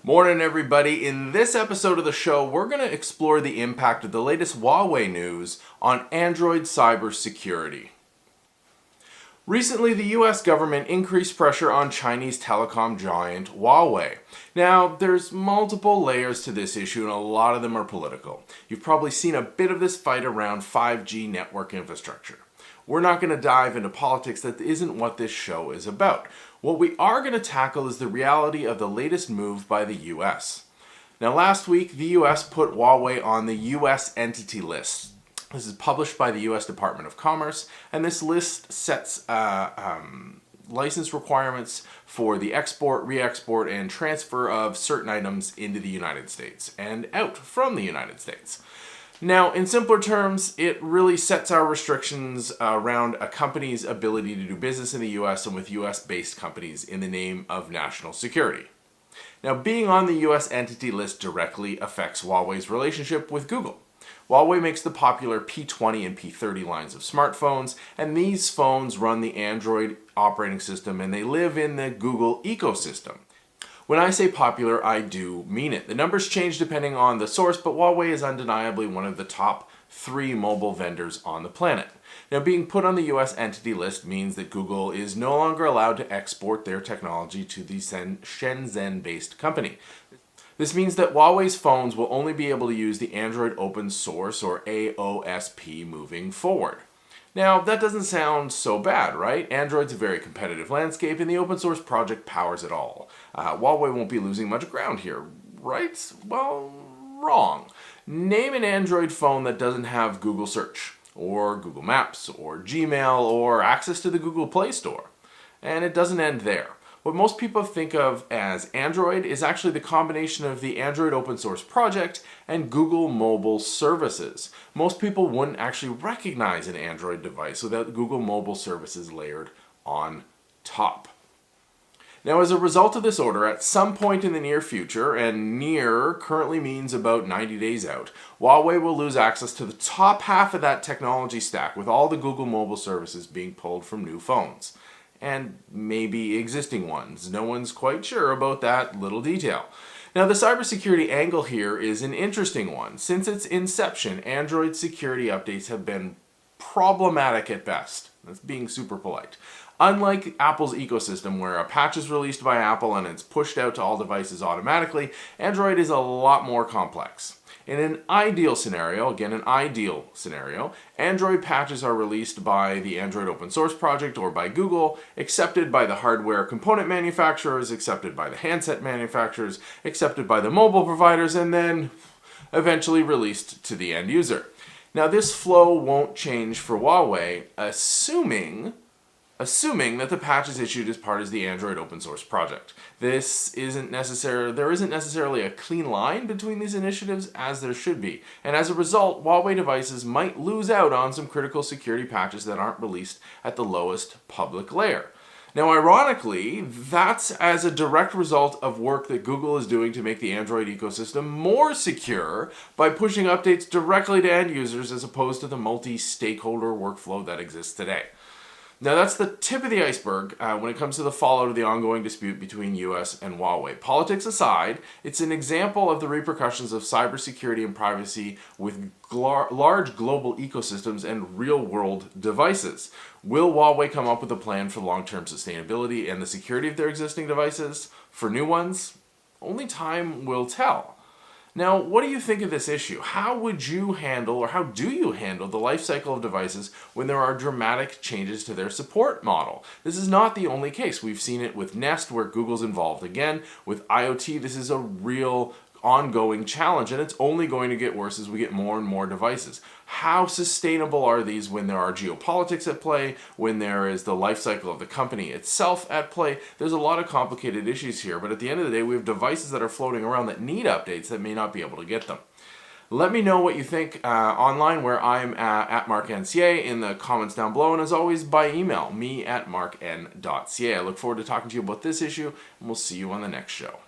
Morning, everybody. In this episode of the show, we're going to explore the impact of the latest Huawei news on Android cybersecurity. Recently, the US government increased pressure on Chinese telecom giant Huawei. Now, there's multiple layers to this issue, and a lot of them are political. You've probably seen a bit of this fight around 5G network infrastructure. We're not going to dive into politics. That isn't what this show is about. What we are going to tackle is the reality of the latest move by the US. Now, last week, the US put Huawei on the US Entity List. This is published by the US Department of Commerce, and this list sets license requirements for the export, re-export, and transfer of certain items into the United States and out from the United States. Now, in simpler terms, it really sets our restrictions around a company's ability to do business in the US and with US-based companies in the name of national security. Now, being on the US Entity List directly affects Huawei's relationship with Google. Huawei makes the popular P20 and P30 lines of smartphones, and these phones run the Android operating system and they live in the Google ecosystem. When I say popular, I do mean it. The numbers change depending on the source, but Huawei is undeniably one of the top 3 mobile vendors on the planet. Now, being put on the US Entity List means that Google is no longer allowed to export their technology to the Shenzhen-based company. This means that Huawei's phones will only be able to use the Android open source, or AOSP, moving forward. Now, that doesn't sound so bad, right? Android's a very competitive landscape, and the open source project powers it all. Huawei won't be losing much ground here, right? Well, wrong. Name an Android phone that doesn't have Google Search, or Google Maps, or Gmail, or access to the Google Play Store. And it doesn't end there. What most people think of as Android is actually the combination of the Android open source project and Google mobile services. Most people wouldn't actually recognize an Android device without Google mobile services layered on top. Now, as a result of this order, at some point in the near future, and near currently means about 90 days out, Huawei will lose access to the top half of that technology stack, with all the Google mobile services being pulled from new phones. And maybe existing ones. No one's quite sure about that little detail. Now, the cybersecurity angle here is an interesting one. Since its inception, Android security updates have been problematic at best. That's being super polite. Unlike Apple's ecosystem, where a patch is released by Apple and it's pushed out to all devices automatically, Android is a lot more complex. In an ideal scenario, Android patches are released by the Android open source project or by Google, accepted by the hardware component manufacturers, accepted by the handset manufacturers, accepted by the mobile providers, and then eventually released to the end user. Now, this flow won't change for Huawei, assuming that the patch is issued as part of the Android open source project. There isn't necessarily a clean line between these initiatives, as there should be. And as a result, Huawei devices might lose out on some critical security patches that aren't released at the lowest public layer. Now, ironically, that's as a direct result of work that Google is doing to make the Android ecosystem more secure by pushing updates directly to end users as opposed to the multi-stakeholder workflow that exists today. Now, that's the tip of the iceberg when it comes to the fallout of the ongoing dispute between US and Huawei. Politics aside, it's an example of the repercussions of cybersecurity and privacy with large global ecosystems and real-world devices. Will Huawei come up with a plan for long-term sustainability and the security of their existing devices? For new ones, only time will tell. Now, what do you think of this issue? How would you handle, or how do you handle, the life cycle of devices when there are dramatic changes to their support model? This is not the only case. We've seen it with Nest, where Google's involved again. With IoT, this is a real ongoing challenge, and it's only going to get worse as we get more and more devices. How sustainable are these when there are geopolitics at play, when there is the life cycle of the company itself at play? There's a lot of complicated issues here, but at the end of the day, we have devices that are floating around that need updates that may not be able to get them. Let me know what you think online, where I'm at MarkNCA, in the comments down below, and as always, by email, me@markn.ca. I look forward to talking to you about this issue, and we'll see you on the next show.